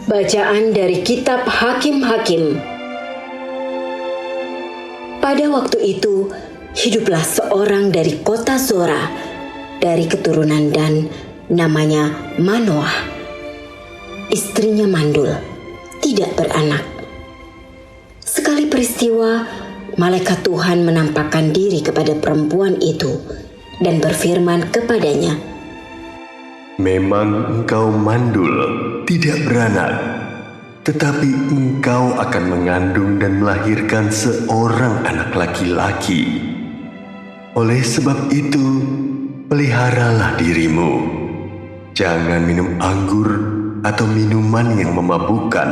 Bacaan dari Kitab Hakim-Hakim. Pada waktu itu, hiduplah seorang dari kota Zora, dari keturunan Dan, namanya Manoah. Istrinya mandul, tidak beranak. Sekali peristiwa, malaikat Tuhan menampakkan diri kepada perempuan itu dan berfirman kepadanya, "Memang engkau mandul, tidak beranak, tetapi engkau akan mengandung dan melahirkan seorang anak laki-laki. Oleh sebab itu, peliharalah dirimu. Jangan minum anggur atau minuman yang memabukkan,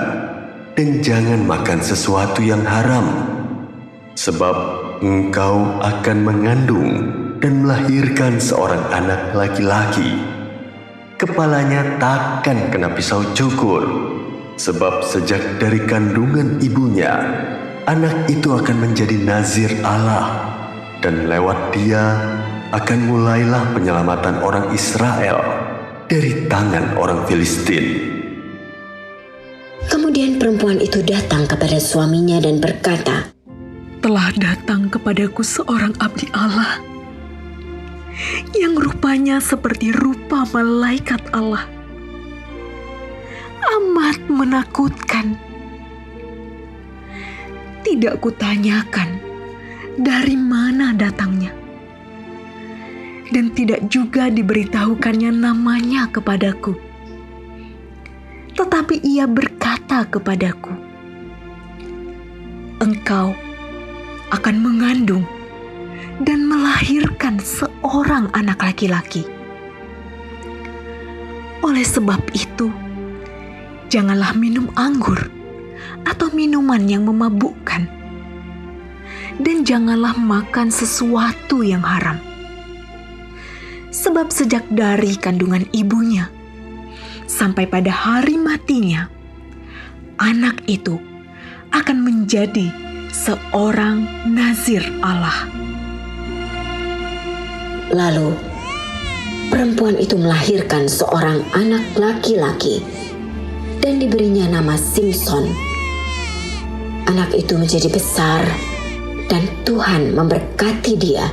dan jangan makan sesuatu yang haram, sebab engkau akan mengandung dan melahirkan seorang anak laki-laki. Kepalanya takkan kena pisau cukur, sebab sejak dari kandungan ibunya, anak itu akan menjadi nazir Allah, dan lewat dia akan mulailah penyelamatan orang Israel dari tangan orang Filistin." Kemudian perempuan itu datang kepada suaminya dan berkata, "Telah datang kepadaku seorang abdi Allah, yang rupanya seperti rupa malaikat Allah. Amat menakutkan. Tidak kutanyakan dari mana datangnya, dan tidak juga diberitahukannya namanya kepadaku. Tetapi ia berkata kepadaku, 'Engkau akan mengandung dan melahirkan seorang anak laki-laki. Oleh sebab itu, janganlah minum anggur atau minuman yang memabukkan, dan janganlah makan sesuatu yang haram. Sebab sejak dari kandungan ibunya sampai pada hari matinya, anak itu akan menjadi seorang nazir Allah.' Lalu perempuan itu melahirkan seorang anak laki-laki dan diberinya nama Simson. Anak itu menjadi besar dan Tuhan memberkati dia.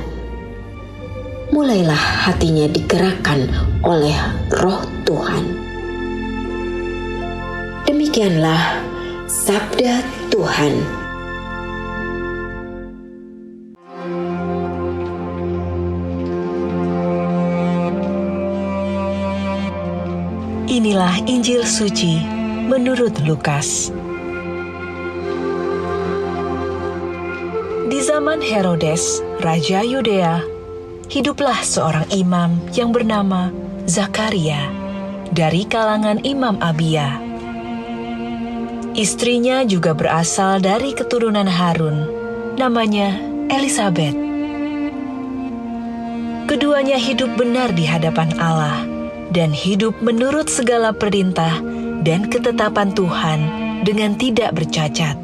Mulailah hatinya digerakkan oleh Roh Tuhan." Demikianlah sabda Tuhan. Inilah Injil suci menurut Lukas. Di zaman Herodes, Raja Yudea, hiduplah seorang imam yang bernama Zakaria dari kalangan Imam Abia. Istrinya juga berasal dari keturunan Harun, namanya Elisabet. Keduanya hidup benar di hadapan Allah dan hidup menurut segala perintah dan ketetapan Tuhan dengan tidak bercacat.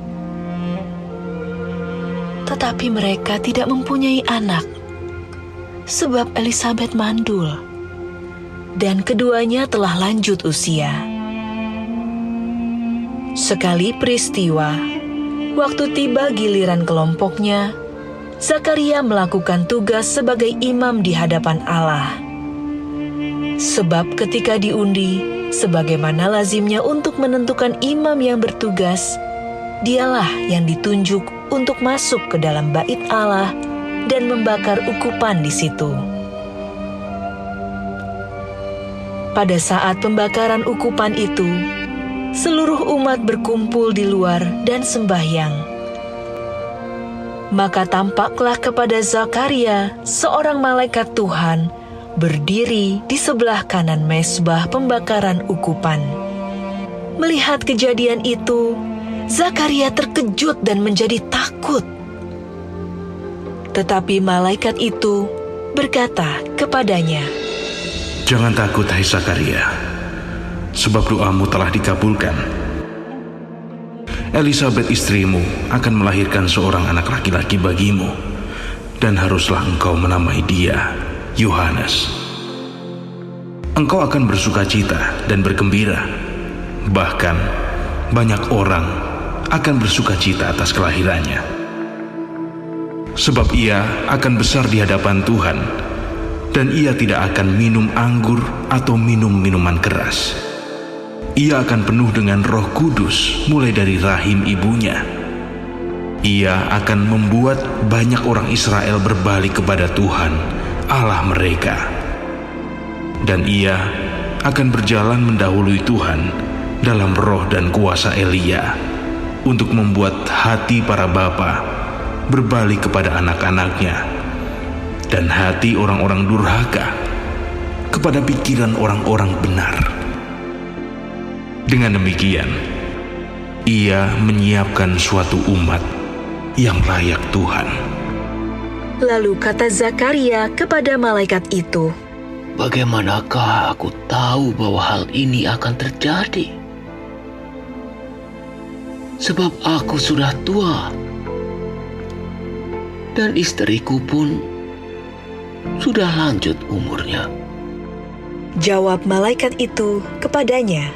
Tetapi mereka tidak mempunyai anak, sebab Elisabet mandul, dan keduanya telah lanjut usia. Sekali peristiwa, waktu tiba giliran kelompoknya, Zakaria melakukan tugas sebagai imam di hadapan Allah. Sebab ketika diundi, sebagaimana lazimnya untuk menentukan imam yang bertugas, dialah yang ditunjuk untuk masuk ke dalam bait Allah dan membakar ukupan di situ. Pada saat pembakaran ukupan itu, seluruh umat berkumpul di luar dan sembahyang. Maka tampaklah kepada Zakaria seorang malaikat Tuhan berdiri di sebelah kanan mezbah pembakaran ukupan. Melihat kejadian itu, Zakaria terkejut dan menjadi takut. Tetapi malaikat itu berkata kepadanya, "Jangan takut, hai Zakaria, sebab doamu telah dikabulkan. Elisabet istrimu akan melahirkan seorang anak laki-laki bagimu, dan haruslah engkau menamai dia Yohanes. Engkau akan bersukacita dan bergembira, bahkan banyak orang akan bersuka cita atas kelahirannya. Sebab ia akan besar di hadapan Tuhan, dan ia tidak akan minum anggur atau minum minuman keras. Ia akan penuh dengan Roh Kudus mulai dari rahim ibunya. Ia akan membuat banyak orang Israel berbalik kepada Tuhan, Allah mereka. Dan ia akan berjalan mendahului Tuhan dalam roh dan kuasa Elia, untuk membuat hati para bapa berbalik kepada anak-anaknya, dan hati orang-orang durhaka kepada pikiran orang-orang benar. Dengan demikian, ia menyiapkan suatu umat yang layak Tuhan. Lalu kata Zakaria kepada malaikat itu, Bagaimanakah aku tahu bahwa hal ini akan terjadi? Sebab aku sudah tua, dan istriku pun sudah lanjut umurnya. Jawab malaikat itu kepadanya,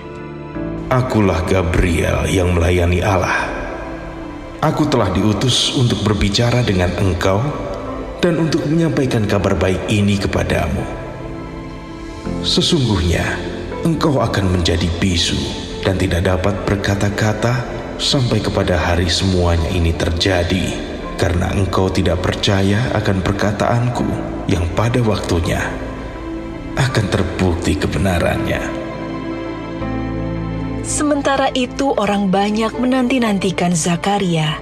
Akulah Gabriel yang melayani Allah. Aku telah diutus untuk berbicara dengan engkau dan untuk menyampaikan kabar baik ini kepadamu. Sesungguhnya engkau akan menjadi bisu dan tidak dapat berkata-kata sampai kepada hari semuanya ini terjadi, karena engkau tidak percaya akan perkataanku yang pada waktunya akan terbukti kebenarannya. Sementara itu orang banyak menanti-nantikan Zakaria.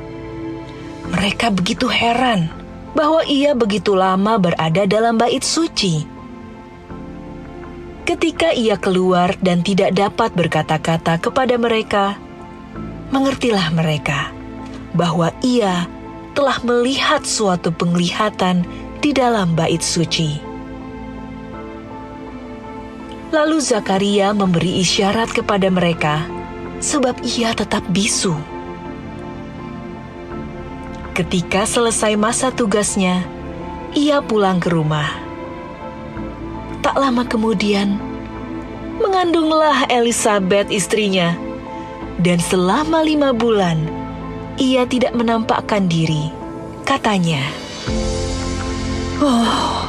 Mereka begitu heran bahwa ia begitu lama berada dalam bait suci. Ketika ia keluar dan tidak dapat berkata-kata kepada mereka, mengertilah mereka bahwa ia telah melihat suatu penglihatan di dalam bait suci. Lalu Zakaria memberi isyarat kepada mereka, sebab ia tetap bisu. Ketika selesai masa tugasnya, ia pulang ke rumah. Tak lama kemudian, mengandunglah Elisabet istrinya, dan selama 5 bulan, ia tidak menampakkan diri. Katanya, Oh,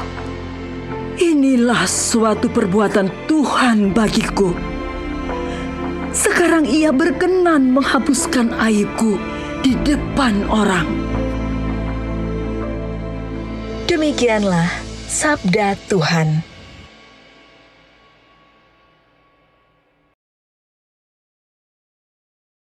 inilah suatu perbuatan Tuhan bagiku. Sekarang ia berkenan menghapuskan aibku di depan orang. demikianlah sabda Tuhan.